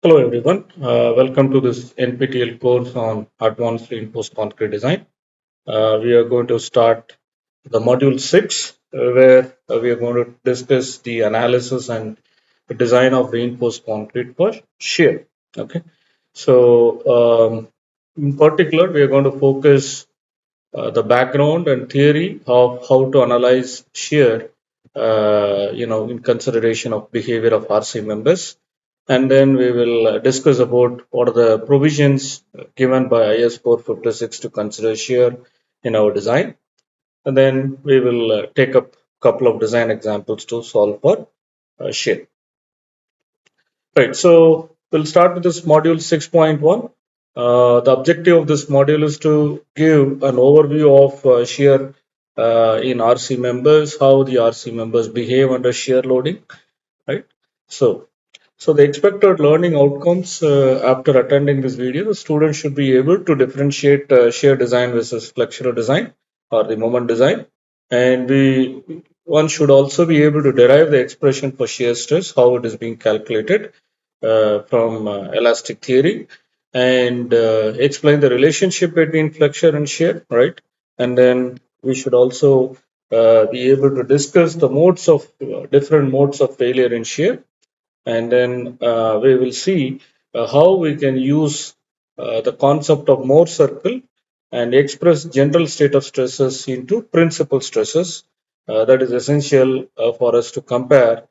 Hello everyone, welcome to this NPTEL course on Advanced Reinforced Concrete Design. We are going to start the module 6 where we are going to discuss the analysis and the design of reinforced concrete for shear. Okay, so in particular we are going to focus the background and theory of how to analyze shear, in consideration of behavior of RC members. And then we will discuss about what are the provisions given by IS 456 to consider shear in our design. And then we will take up a couple of design examples to solve for shear. Right, so we'll start with this module 6.1. The objective of this module is to give an overview of shear in RC members, how the RC members behave under shear loading, right? So the expected learning outcomes after attending this video, the student should be able to differentiate shear design versus flexural design or the moment design. And one should also be able to derive the expression for shear stress, how it is being calculated from elastic theory, and explain the relationship between flexure and shear, right? And then we should also be able to discuss the modes of different modes of failure in shear, and then we will see how we can use the concept of Mohr circle and express general state of stresses into principal stresses. That is essential for us to compare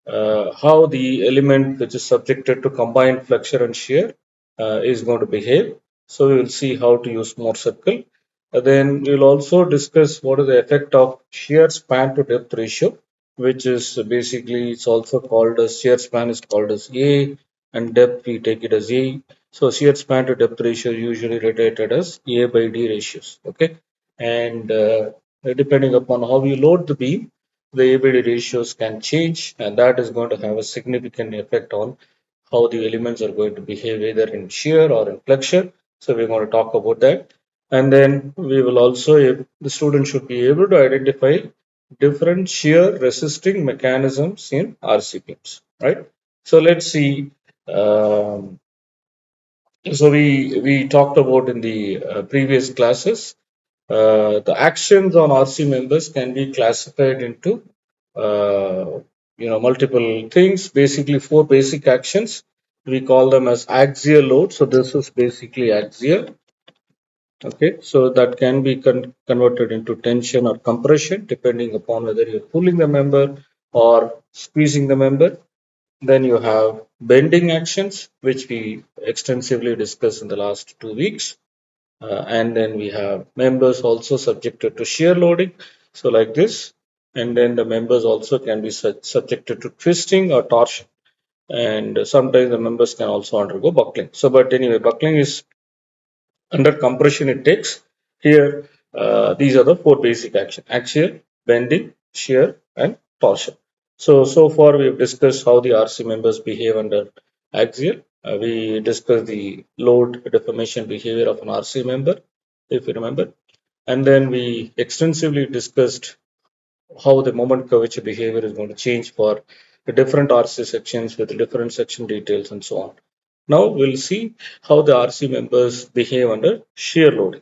how the element which is subjected to combined flexure and shear is going to behave. So we will see how to use Mohr circle. Then we will also discuss what is the effect of shear span to depth ratio, which is basically, it's also called as shear span is called as A, and depth we take it as E. So shear span to depth ratio usually related as A by D ratios. Okay, and depending upon how you load the beam, the A by D ratios can change, and that is going to have a significant effect on how the elements are going to behave either in shear or in flexure. So we're going to talk about that. And then we will also, the student should be able to identify different shear resisting mechanisms in RC beams, right? So let's see. So we talked about in the previous classes, the actions on RC members can be classified into multiple things. Basically, four basic actions. We call them as axial load. So this is basically axial. Okay, so that can be converted into tension or compression depending upon whether you're pulling the member or squeezing the member. Then you have bending actions, which we extensively discussed in the last 2 weeks. And then we have members also subjected to shear loading. So like this. And then the members also can be subjected to twisting or torsion. And sometimes the members can also undergo buckling. So, but anyway, buckling is under compression it takes. Here, these are the four basic actions: axial, bending, shear, and torsion. So far we have discussed how the RC members behave under axial. We discussed the load deformation behavior of an RC member, if you remember. And then we extensively discussed how the moment curvature behavior is going to change for the different RC sections with different section details and so on. Now we'll see how the RC members behave under shear loading.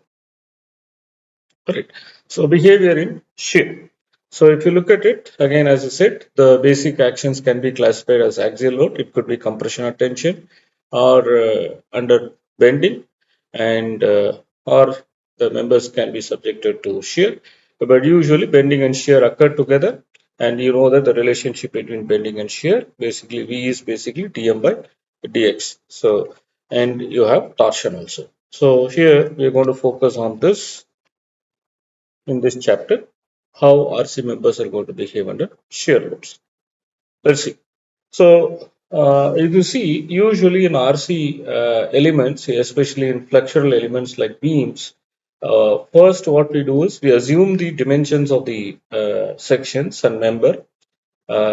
Right. So behavior in shear. So if you look at it, again, as I said, the basic actions can be classified as axial load. It could be compression or tension, or under bending, and or the members can be subjected to shear. But usually bending and shear occur together, and you know that the relationship between bending and shear, basically V is basically dm by dx. So, and you have torsion also. So here we are going to focus on this in this chapter, how RC members are going to behave under shear loads. Let's see. So, if you see, usually in RC elements, especially in flexural elements like beams, first what we do is we assume the dimensions of the sections and member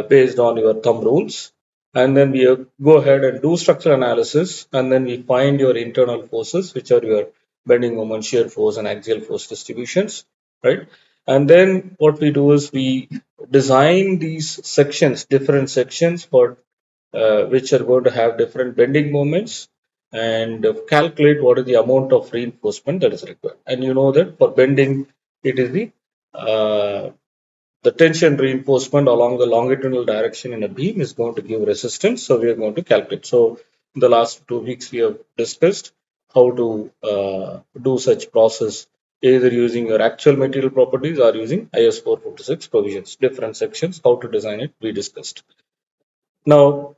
based on your thumb rules. And then we go ahead and do structural analysis, and then we find your internal forces, which are your bending moment, shear force, and axial force distributions, right? And then what we do is we design these sections, different sections for which are going to have different bending moments and calculate what is the amount of reinforcement that is required. And you know that for bending, it is uh, the tension reinforcement along the longitudinal direction in a beam is going to give resistance. So we are going to calculate. So in the last 2 weeks, we have discussed how to do such process, either using your actual material properties or using IS 456 provisions, different sections, how to design it, we discussed. Now,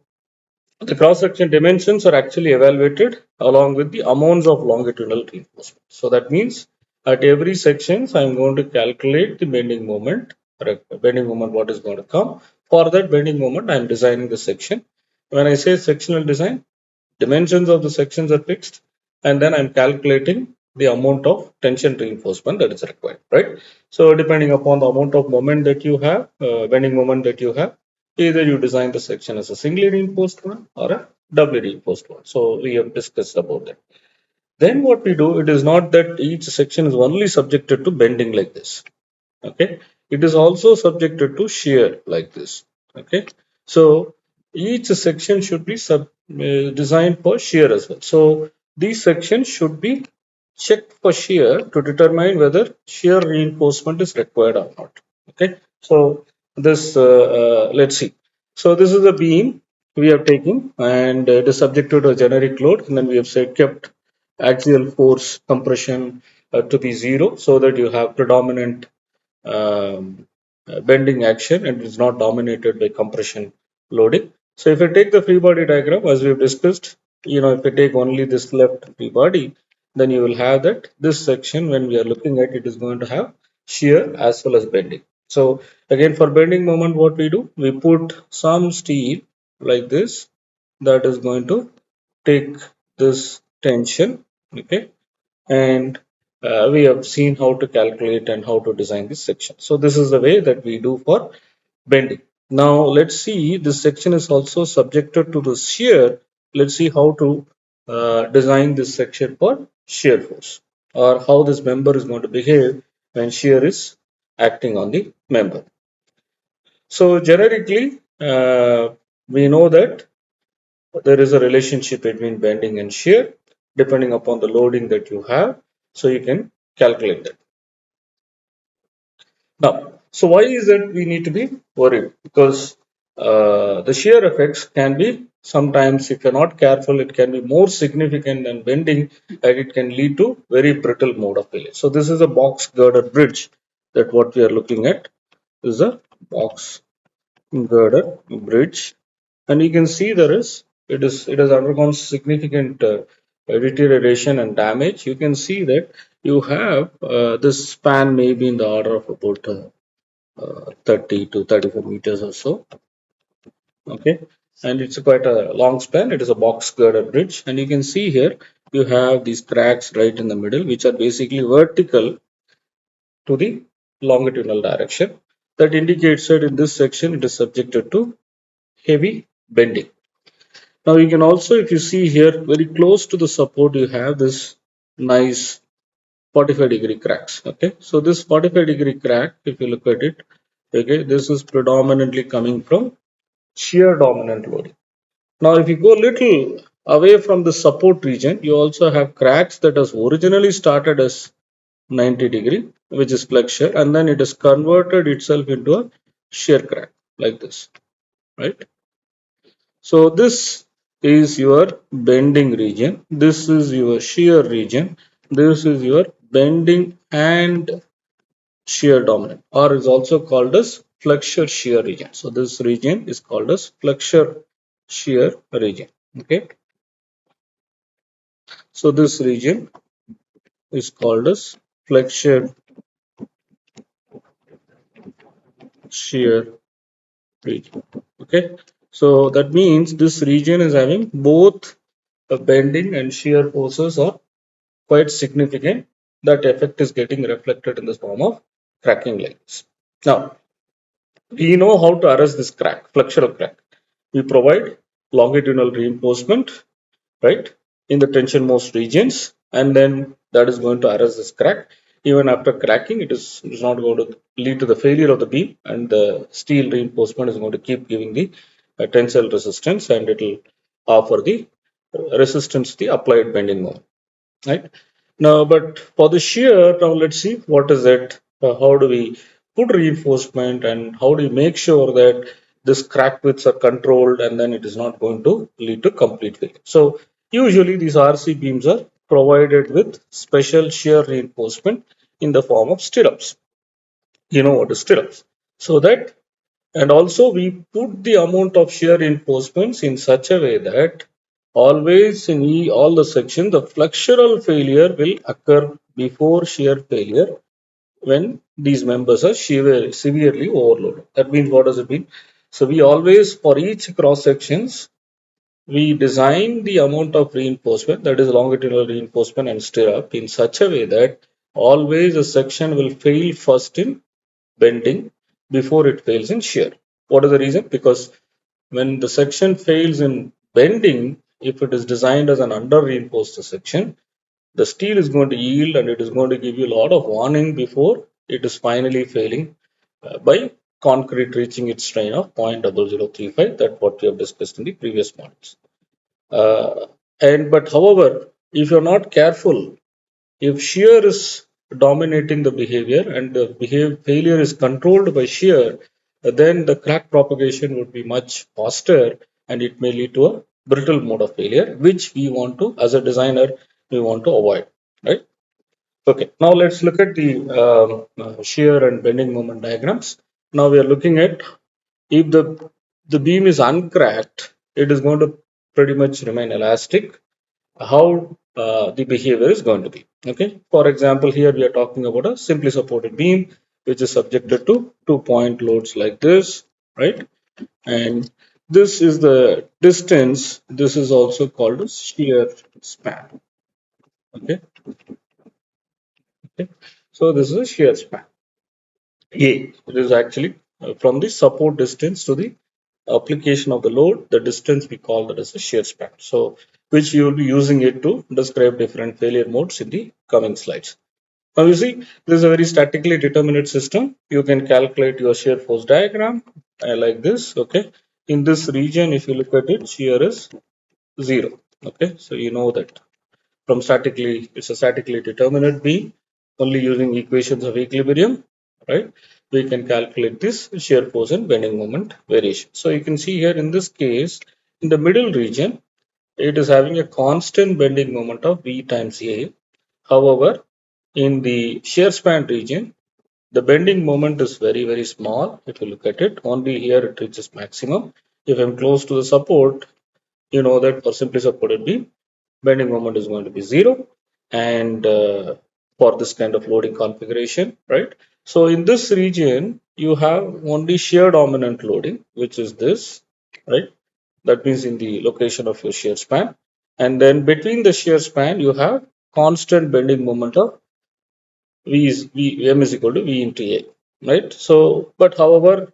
the cross-section dimensions are actually evaluated along with the amounts of longitudinal reinforcement. So that means at every sections, I'm going to calculate the bending moment, bending moment what is going to come. For that bending moment, I'm designing the section. When I say sectional design, dimensions of the sections are fixed, and then I'm calculating the amount of tension reinforcement that is required, right? So depending upon the amount of moment that you have, bending moment that you have, either you design the section as a singly reinforced one or a doubly reinforced one. So we have discussed about that. Then what we do, it is not that each section is only subjected to bending like this. Okay, it is also subjected to shear like this. Okay, so each section should be designed for shear as well. So these sections should be checked for shear to determine whether shear reinforcement is required or not. Okay, so this let's see. So this is a beam we are taking, and it is subjected to a generic load, and then we have said kept axial force compression to be 0, so that you have predominant bending action and is not dominated by compression loading. So if I take the free body diagram, as we've discussed, if I take only this left free body, then you will have that this section, when we are looking at it, is going to have shear as well as bending. So again, for bending moment, what we do, we put some steel like this that is going to take this tension, okay, and we have seen how to calculate and how to design this section. So this is the way that we do for bending. Now let's see, this section is also subjected to the shear. Let's see how to design this section for shear force, or how this member is going to behave when shear is acting on the member. So generically, we know that there is a relationship between bending and shear depending upon the loading that you have. So you can calculate that. Now, so why is it we need to be worried? Because the shear effects can be sometimes, if you're not careful, it can be more significant than bending, and it can lead to very brittle mode of failure. So this is a box girder bridge that what we are looking at. This is a box girder bridge, and you can see it has undergone significant deterioration and damage. You can see that you have this span maybe in the order of about 30 to 35 meters or so. Okay, and it's quite a long span. It is a box girder bridge, and you can see here you have these cracks right in the middle, which are basically vertical to the longitudinal direction. That indicates that in this section it is subjected to heavy bending. Now you can also, if you see here, very close to the support, you have this nice 45-degree cracks. Okay, so this 45-degree crack, if you look at it, okay, this is predominantly coming from shear dominant loading. Now, if you go a little away from the support region, you also have cracks that has originally started as 90-degree, which is flexure, and then it has converted itself into a shear crack like this, right? So this is your bending region. This is your shear region. This is your bending and shear dominant, or is also called as flexure shear region. So this region is called as flexure shear region. Okay. So this region is called as flexure shear region. Okay. So that means this region is having both the bending and shear forces are quite significant. That effect is getting reflected in the form of cracking like this. Now, we know how to arrest this crack, flexural crack. We provide longitudinal reinforcement, right, in the tension most regions, and then that is going to arrest this crack. Even after cracking, it is not going to lead to the failure of the beam, and the steel reinforcement is going to keep giving the tensile resistance, and it will offer the resistance to the applied bending moment, right? Now, but for the shear, now let's see what is it. How do we put reinforcement, and how do you make sure that this crack widths are controlled and then it is not going to lead to complete failure? So usually these RC beams are provided with special shear reinforcement in the form of stirrups. You know what is stirrups? So that, and also we put the amount of shear reinforcements in such a way that always in all the sections the flexural failure will occur before shear failure when these members are severely overloaded. That means, what does it mean? So we always, for each cross sections, we design the amount of reinforcement, that is longitudinal reinforcement and stirrup, in such a way that always a section will fail first in bending before it fails in shear. What is the reason? Because when the section fails in bending, if it is designed as an under reinforced section, the steel is going to yield and it is going to give you a lot of warning before it is finally failing by concrete reaching its strain of 0.0035. That's what we have discussed in the previous models. Uh, and but however, if you're not careful, if shear is dominating the behavior and the failure is controlled by shear, then the crack propagation would be much faster and it may lead to a brittle mode of failure, which we want to, as a designer, we want to avoid, right? Okay, now let's look at the shear and bending moment diagrams. Now we are looking at, if the beam is uncracked, it is going to pretty much remain elastic. How the behavior is going to be. Okay, for example, here we are talking about a simply supported beam which is subjected to 2-point loads like this, right? And this is the distance. This is also called a shear span. Okay, okay. So this is a shear span. A. It is actually from the support distance to the application of the load, the distance we call that as a shear span. So, which you will be using it to describe different failure modes in the coming slides. Now you see, this is a very statically determinate system. You can calculate your shear force diagram like this. Okay, in this region, if you look at it, shear is 0. Okay, so you know that from statically, it's a statically determinate beam, only using equations of equilibrium, right? We can calculate this shear force and bending moment variation. So you can see here in this case, in the middle region, it is having a constant bending moment of V times A. However, in the shear span region, the bending moment is very, very small. If you look at it, only here it reaches maximum. If I'm close to the support, you know that for simply supported beam, bending moment is going to be 0, and for this kind of loading configuration, right? So in this region you have only shear dominant loading, which is this, right? That means in the location of your shear span, and then between the shear span you have constant bending moment of m is equal to v into a, right? So but however,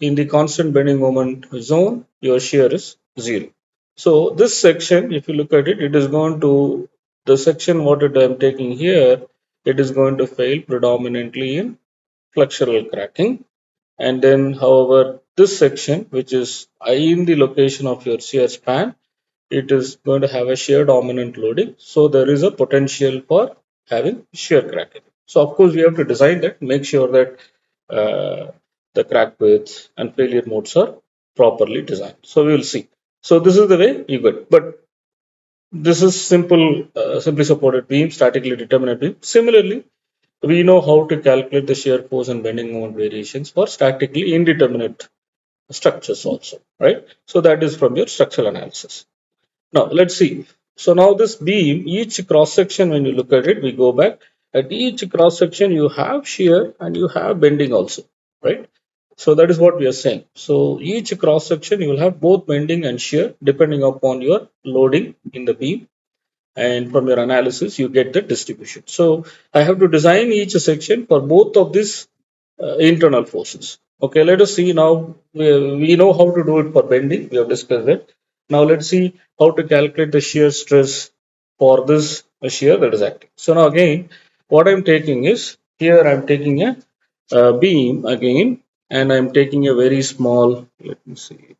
in the constant bending moment zone, your shear is 0. So this section, if you look at it, it is going to, the section what I am taking here, it is going to fail predominantly in flexural cracking. And then, however, this section, which is in the location of your shear span, it is going to have a shear dominant loading. So there is a potential for having shear cracking. So of course, we have to design that, make sure that the crack widths and failure modes are properly designed. So we will see. So this is the way you get. But this is simple, simply supported beam, statically determinate beam. Similarly, we know how to calculate the shear force and bending moment variations for statically indeterminate structures also, right? So that is from your structural analysis. Now let's see. So now this beam, each cross section, when you look at it, we go back. At each cross section, you have shear and you have bending also, right? So that is what we are saying. So each cross section, you will have both bending and shear depending upon your loading in the beam, and from your analysis you get the distribution. So I have to design each section for both of these internal forces. Okay, let us see now. We know how to do it for bending. We have discussed it. Now let's see how to calculate the shear stress for this shear that is acting. So now again, what I'm taking is, here I'm taking a beam again, and I'm taking a very small. Let me see.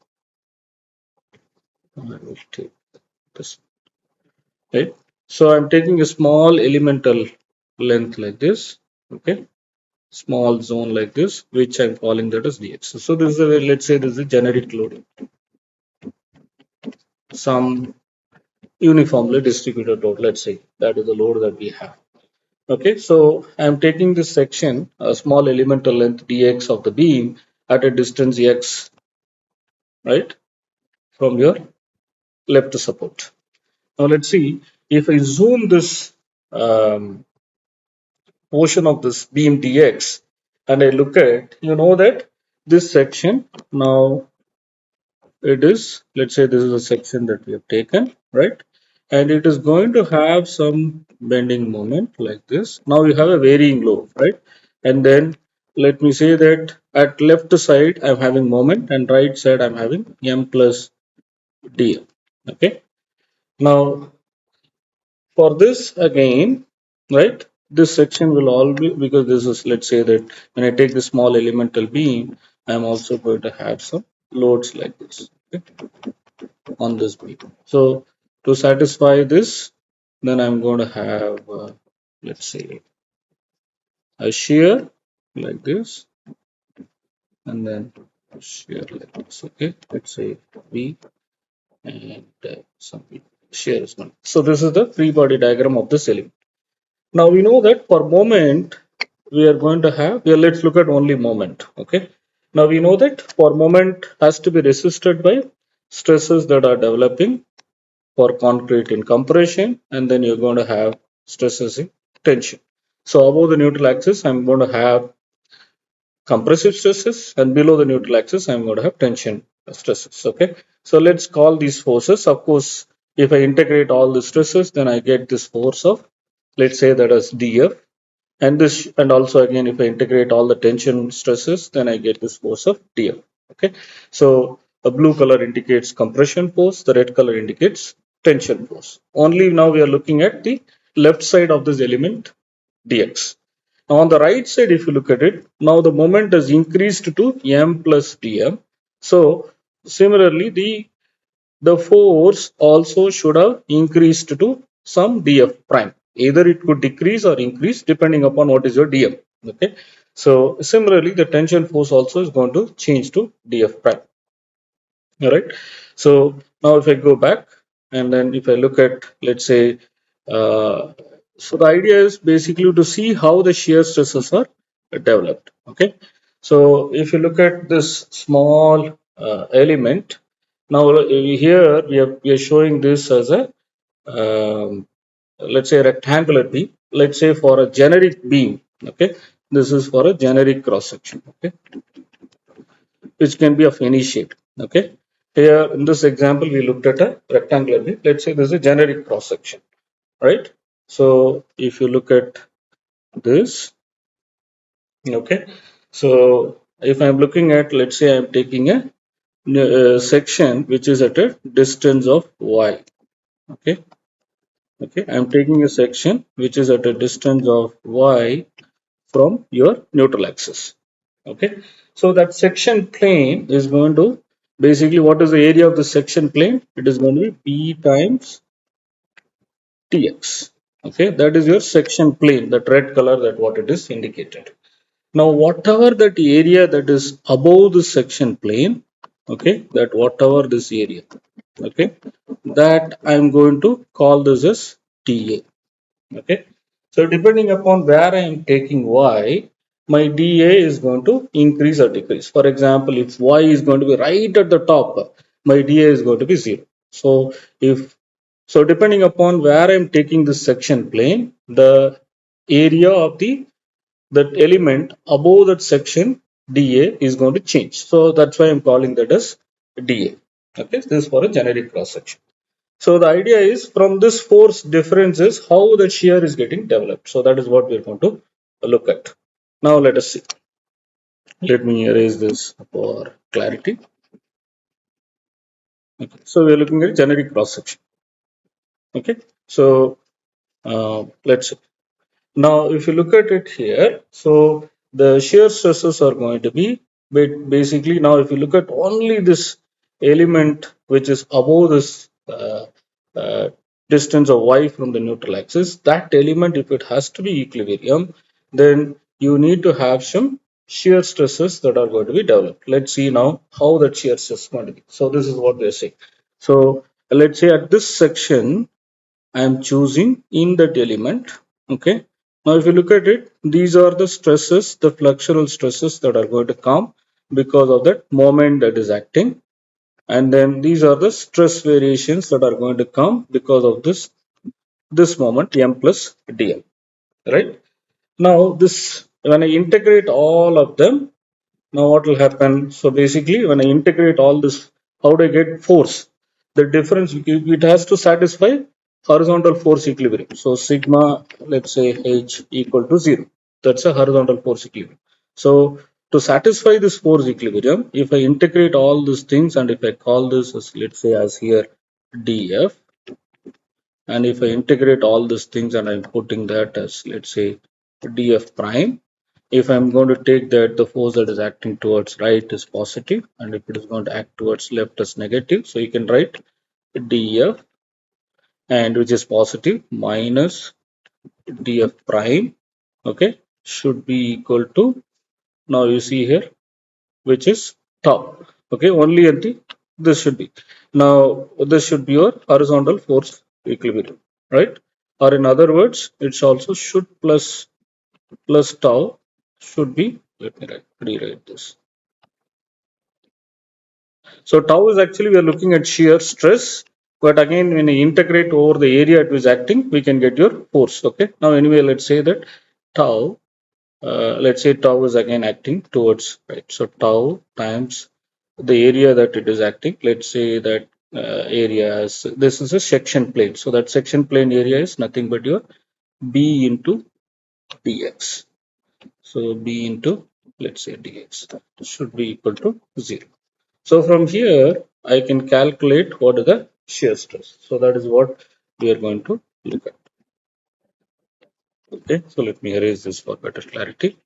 I will take this, right? So I'm taking a small elemental length like this, okay? Small zone like this, which I'm calling that as dx. So this is a, let's say this is a generic loading, some uniformly distributed load. Let's say that is the load that we have. Okay, so I'm taking this section, a small elemental length dx of the beam at a distance x, right, from your left support. Now let's see if I zoom this portion of this beam dx and I look at, that this section now it is, let's say this is a section that we have taken, right? And it is going to have some bending moment like this. Now you have a varying load, right? And then let me say that at left side I'm having moment and right side I'm having m plus dm. Okay. Now for this again, right? This section will all be, because this is, let's say that when I take the small elemental beam, I'm also going to have some loads like this. Okay, on this beam. So to satisfy this, then I'm going to have, let's say, a shear like this, and then shear like this. Okay, let's say B and some B. Shear is not. So this is the free body diagram of this element. Now we know that for moment we are going to have. Here, let's look at only moment. Okay. Now we know that for moment has to be resisted by stresses that are developing for concrete in compression, and then you're going to have stresses in tension. So above the neutral axis, I'm going to have compressive stresses, and below the neutral axis, I'm going to have tension stresses. Okay, so let's call these forces. Of course, if I integrate all the stresses, then I get this force of, let's say that as dF, and this, and also again if I integrate all the tension stresses, then I get this force of dF. Okay, so the blue color indicates compression force, the red color indicates tension force. Only now we are looking at the left side of this element dx. Now on the right side, if you look at it, now the moment is increased to m plus dm. So similarly the force also should have increased to some df prime. Either it could decrease or increase depending upon what is your dm. Okay. So similarly, the tension force also is going to change to df prime. All right. So now if I go back and then if I look at, let's say, so the idea is basically to see how the shear stresses are developed. Okay. So if you look at this small element, now here we are showing this as a, let's say, rectangular beam. Let's say for a generic beam. Okay. This is for a generic cross section. Okay, which can be of any shape. Okay. Here in this example, we looked at a rectangular beam. Let's say this is a generic cross section, right? So if you look at this, okay. So if I'm looking at, let's say I'm taking a section which is at a distance of y. Okay. Okay. I'm taking a section which is at a distance of y from your neutral axis. Okay, so that section plane is going to, basically, what is the area of the section plane? It is going to be b times tx. Okay, that is your section plane, that red color, that what it is indicated. Now whatever that area that is above the section plane, okay, that whatever this area, okay, that I'm going to call this as dA. Okay, so depending upon where I am taking y, my dA is going to increase or decrease. For example, if y is going to be right at the top, my dA is going to be 0. So if, so depending upon where I am taking this section plane, the area of the that element above that section dA is going to change. So that's why I'm calling that as dA. Okay, this is for a generic cross section. So the idea is, from this force difference is how the shear is getting developed. So that is what we are going to look at. Now let us see. Let me erase this for clarity. Okay. So we are looking at generic cross section. Okay. So let's see. Now if you look at it here, so the shear stresses are going to be basically, now if you look at only this element which is above this uh, distance of y from the neutral axis, that element, if it has to be equilibrium, then you need to have some shear stresses that are going to be developed. Let's see now how that shear stress is going to be. So this is what they're saying. So let's say at this section, I am choosing in that element. Okay. Now, if you look at it, these are the stresses, the flexural stresses that are going to come because of that moment that is acting. And then these are the stress variations that are going to come because of this moment m plus dm. Right. Now, this when I integrate all of them, now what will happen? So basically, when I integrate all this, how do I get force? The difference, it has to satisfy horizontal force equilibrium. So sigma, let's say H equal to 0. That's a horizontal force equilibrium. So to satisfy this force equilibrium, if I integrate all these things and if I call this as, let's say, as here df, and if I integrate all these things and I'm putting that as, let's say, df prime, if I'm going to take that the force that is acting towards right is positive, and if it is going to act towards left as negative, so you can write df, and which is positive, minus df prime, okay, should be equal to, now you see here, which is tau. Okay, only until this should be. Now, this should be your horizontal force equilibrium, right? Or in other words, it's also should plus tau should be, let me rewrite this. So tau is actually, we are looking at shear stress, but again, when you integrate over the area it is acting, we can get your force. Okay. Now, anyway, let's say that tau, let's say tau is again acting towards right. So tau times the area that it is acting. Let's say that area is, this is a section plane. So that section plane area is nothing but your b into dx. So b into, let's say, dx should be equal to 0. So from here, I can calculate what is the shear stress. So that is what we are going to look at. Okay, so let me erase this for better clarity.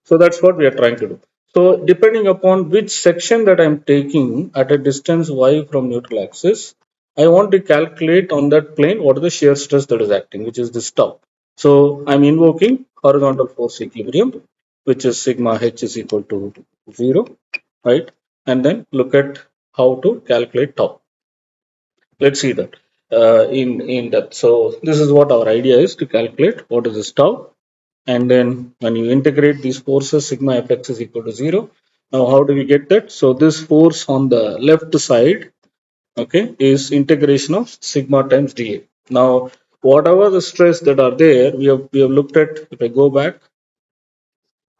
So that's what we are trying to do. So depending upon which section that I'm taking at a distance y from neutral axis, I want to calculate on that plane what is the shear stress that is acting, which is this tau. So I'm invoking horizontal force equilibrium, which is sigma h is equal to 0, right? And then look at how to calculate tau. Let's see that in depth. So this is what our idea is, to calculate what is this tau, and then when you integrate these forces, sigma fx is equal to 0. Now how do we get that? So this force on the left side, okay, is integration of sigma times dA. Now whatever the stress that are there, we have looked at. If I go back,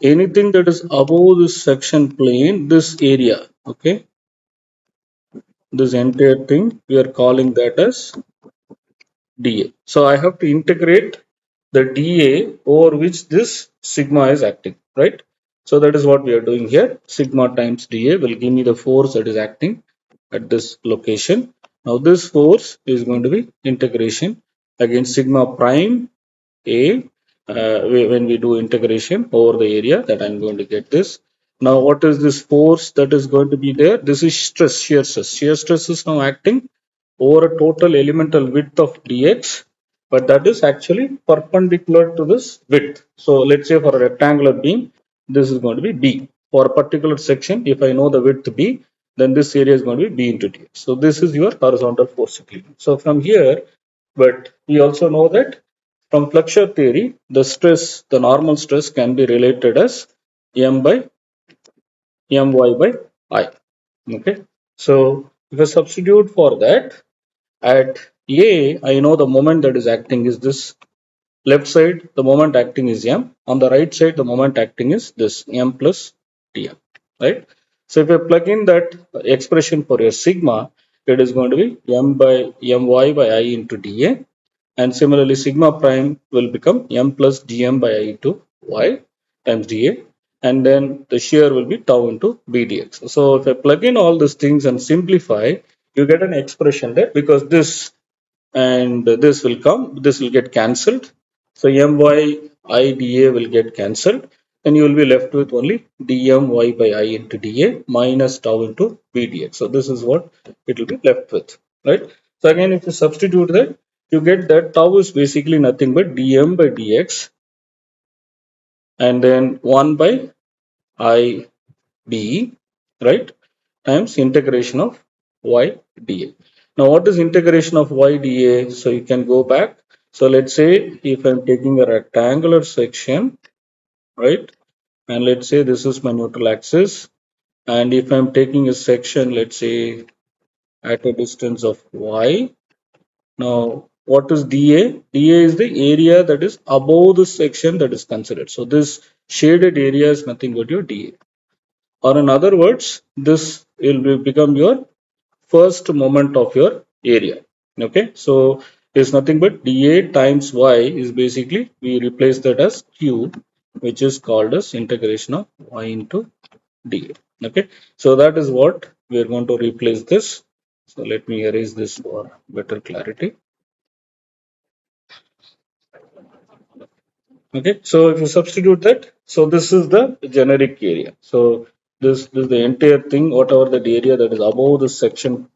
anything that is above this section plane, this area, okay, this entire thing, we are calling that as dA. So I have to integrate the dA over which this sigma is acting, right? So that is what we are doing here. Sigma times dA will give me the force that is acting at this location. Now this force is going to be integration against sigma prime A, when we do integration over the area, that I'm going to get this. Now what is this force that is going to be there? This is stress, shear stress. Shear stress is now acting over a total elemental width of dx, but that is actually perpendicular to this width. So let's say for a rectangular beam, this is going to be b. For a particular section, if I know the width b, then this area is going to be b into dx. So this is your horizontal force equilibrium. So from here, but we also know that from flexure theory, the stress, the normal stress can be related as m by my by I. Okay. So if I substitute for that, at A, I know the moment that is acting is this. Left side, the moment acting is m. On the right side, the moment acting is this m plus dm. Right? So if I plug in that expression for your sigma, it is going to be m by my by I into dA. And similarly, sigma prime will become m plus dm by I into y times dA. And then the shear will be tau into b dx. So if I plug in all these things and simplify, you get an expression there, because this and this will come, this will get cancelled. So my IDA will get cancelled. then you will be left with only dm y by I into dA minus tau into b dx. So this is what it will be left with, right? So again, if you substitute that, you get that tau is basically nothing but dm by dx and then 1 by I b, right, times integration of y dA. Now what is integration of y dA? So you can go back. So let's say if I'm taking a rectangular section, right, and let's say this is my neutral axis, and if I'm taking a section, let's say at a distance of y. Now what is dA? dA is the area that is above the section that is considered. So this shaded area is nothing but your dA, or in other words, this will become your first moment of your area. Okay, so it's nothing but dA times y is basically, we replace that as q, which is called as integration of y into dA. Okay, so that is what we are going to replace this. So let me erase this for better clarity. Okay, so if you substitute that, so this is the generic area. So this is the entire thing, whatever the area that is above this section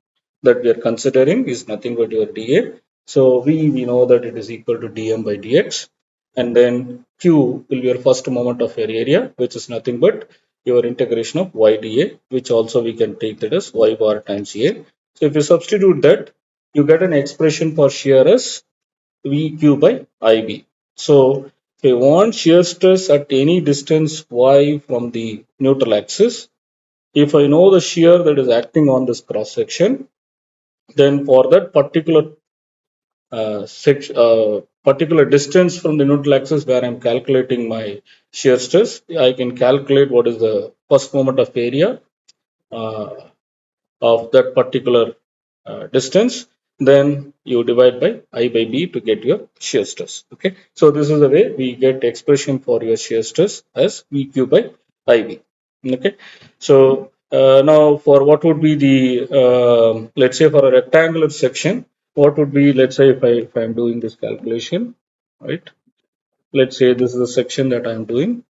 that we are considering is nothing but your dA. So we know that it is equal to dm by dx, and then q will be your first moment of your area, which is nothing but your integration of y dA, which also we can take that as y bar times a. So if you substitute that, you get an expression for shear as VQ by IB. So if I want shear stress at any distance y from the neutral axis, if I know the shear that is acting on this cross section, then for that particular distance from the neutral axis where I'm calculating my shear stress, I can calculate what is the first moment of area uh, of that particular distance, then you divide by I by B to get your shear stress. Okay, so this is the way we get expression for your shear stress as VQ by IB. Okay, so now for what would be the let's say for a rectangular section, what would be, let's say if I'm doing this calculation, right? Let's say this is the section that I'm doing,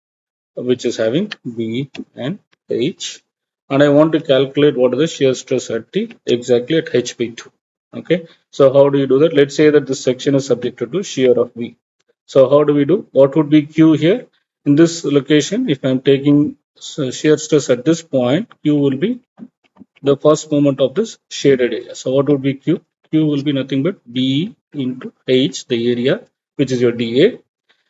which is having B and H, and I want to calculate what is the shear stress at the exactly at H by 2. Okay, so how do you do that? Let's say that this section is subjected to shear of V. So how do we do? What would be Q here? In this location, if I'm taking shear stress at this point, Q will be the first moment of this shaded area. So what would be Q? Q will be nothing but B into H, the area, which is your dA,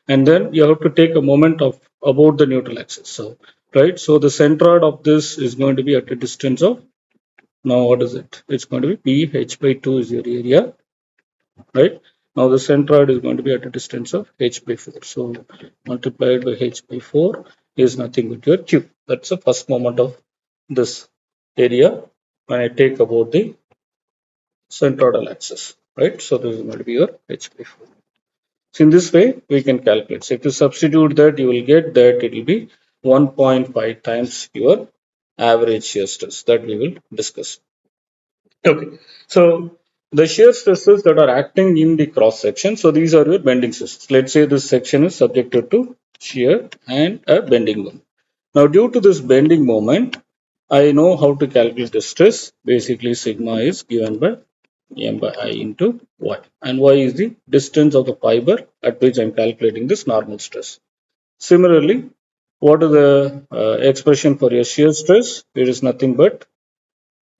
and then you have to take a moment of about the neutral axis. So right, so the centroid of this is going to be at a distance of, now what is it? It's going to be B H by 2 is your area, right? Now the centroid is going to be at a distance of H by 4. So multiplied by H by 4 is nothing but your Q. That's the first moment of this area when I take about the centroidal axis, right? So this is going to be your H by 4. So in this way, we can calculate. So if you substitute that, you will get that it will be 1.5 times your average shear stress that we will discuss. Okay. So the shear stresses that are acting in the cross section. So these are your bending stresses. Let's say this section is subjected to shear and a bending moment. Now, due to this bending moment, I know how to calculate the stress. Basically, sigma is given by m by I into y, and y is the distance of the fiber at which I'm calculating this normal stress. Similarly, what is the expression for your shear stress? It is nothing but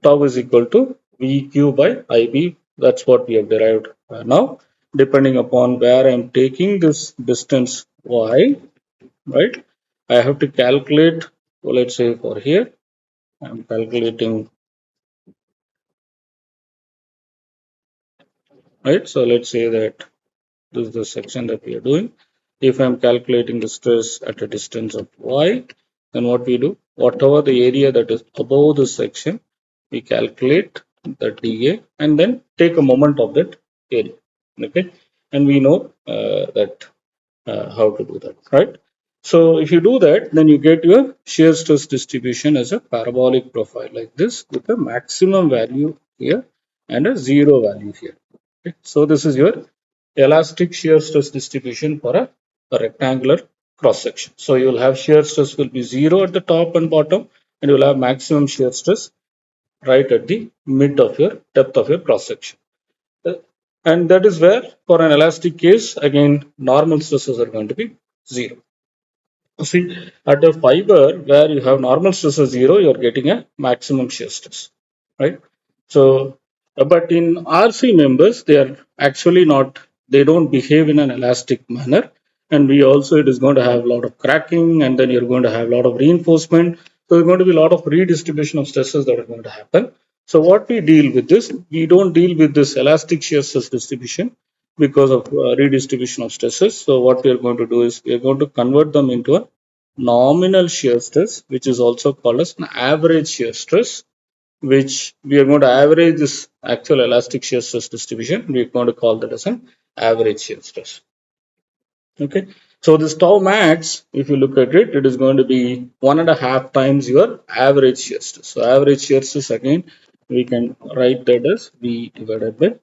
tau is equal to VQ by IB. That's what we have derived now. Depending upon where I'm taking this distance y, right? I have to calculate, so let's say for here, I'm calculating, right? So let's say that this is the section that we are doing. If I'm calculating the stress at a distance of y, then what we do, whatever the area that is above the section, we calculate the dA and then take a moment of that area. Okay, and we know that how to do that, right? So if you do that, then you get your shear stress distribution as a parabolic profile like this with a maximum value here and a zero value here. Okay? So this is your elastic shear stress distribution for a rectangular cross section. So you will have shear stress will be 0 at the top and bottom, and you will have maximum shear stress right at the mid of your depth of your cross section. And that is where, for an elastic case, again, normal stresses are going to be 0. See, at a fiber where you have normal stress of 0, you are getting a maximum shear stress, right? So, but in RC members, they are actually not, they don't behave in an elastic manner. And we also, it is going to have a lot of cracking, and then you're going to have a lot of reinforcement. So, there's going to be a lot of redistribution of stresses that are going to happen. So, what we deal with this, we don't deal with this elastic shear stress distribution because of redistribution of stresses. So, what we are going to do is we are going to convert them into a nominal shear stress, which is also called as an average shear stress, which we are going to average this actual elastic shear stress distribution. We are going to call that as an average shear stress. Okay. So this tau max, if you look at it, it is going to be 1.5 times your average shear stress. So average shear stress, again, we can write that as V divided by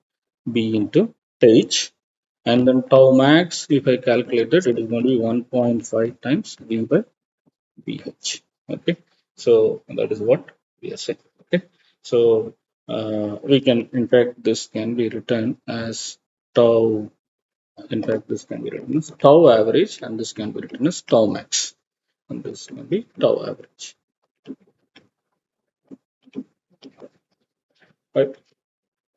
B into H. And then tau max, if I calculate it, it is going to be 1.5 times V by BH. Okay, so that is what we are saying. Okay, so we can, in fact, this can be written as tau. In fact, this can be written as tau average, and this can be written as tau max, and this can be tau average. Right.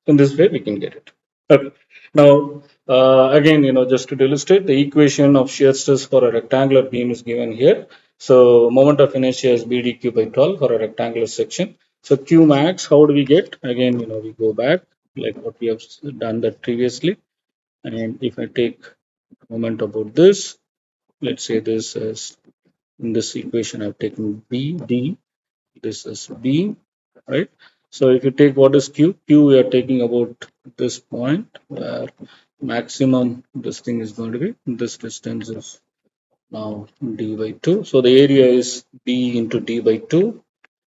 In this way, we can get it. Okay. Now, again, just to illustrate, the equation of shear stress for a rectangular beam is given here. So, moment of inertia is BdQ by 12 for a rectangular section. So, Q max, how do we get? Again, we go back like what we have done that previously. And if I take moment about this, let's say this is in this equation, I've taken BD, this is B, right? So if you take what is Q, we are taking about this point where maximum this thing is going to be, this distance is now D by 2. So the area is B into D by 2,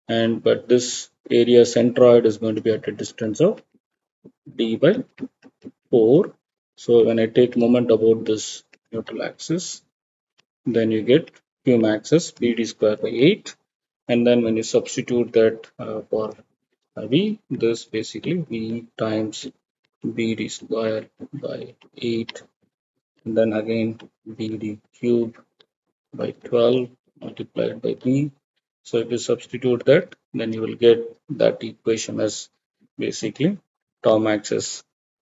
and but this area centroid is going to be at a distance of D by 4. So when I take moment about this neutral axis, then you get Q max is BD square by 8. And then when you substitute that for V, this basically V times BD square by 8, and then again BD cube by 12 multiplied by B. So if you substitute that, then you will get that equation as basically tau max is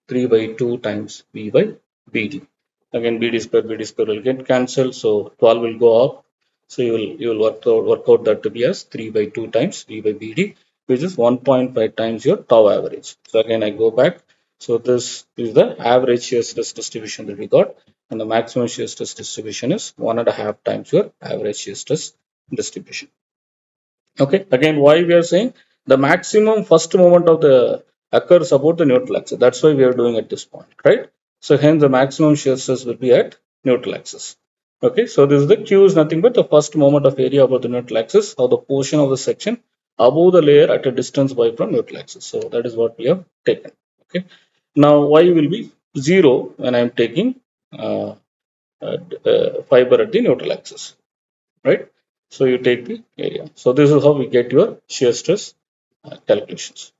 3 by 2 times V by BD. Again, BD square will get cancelled, so 12 will go up. So you will work out that to be as 3 by 2 times V by BD, which is 1.5 times your tau average. So again, I go back. So this is the average shear stress distribution that we got, and the maximum shear stress distribution is 1.5 times your average shear stress distribution. Okay, again, why we are saying the maximum first moment of the occurs about the neutral axis. That's why we are doing at this point, right? So hence the maximum shear stress will be at neutral axis. Okay, so this is the Q is nothing but the first moment of area about the neutral axis or the portion of the section above the layer at a distance y from neutral axis. So that is what we have taken. Okay, now y will be 0 when I am taking fiber at the neutral axis, right? So you take the area. So this is how we get your shear stress calculations.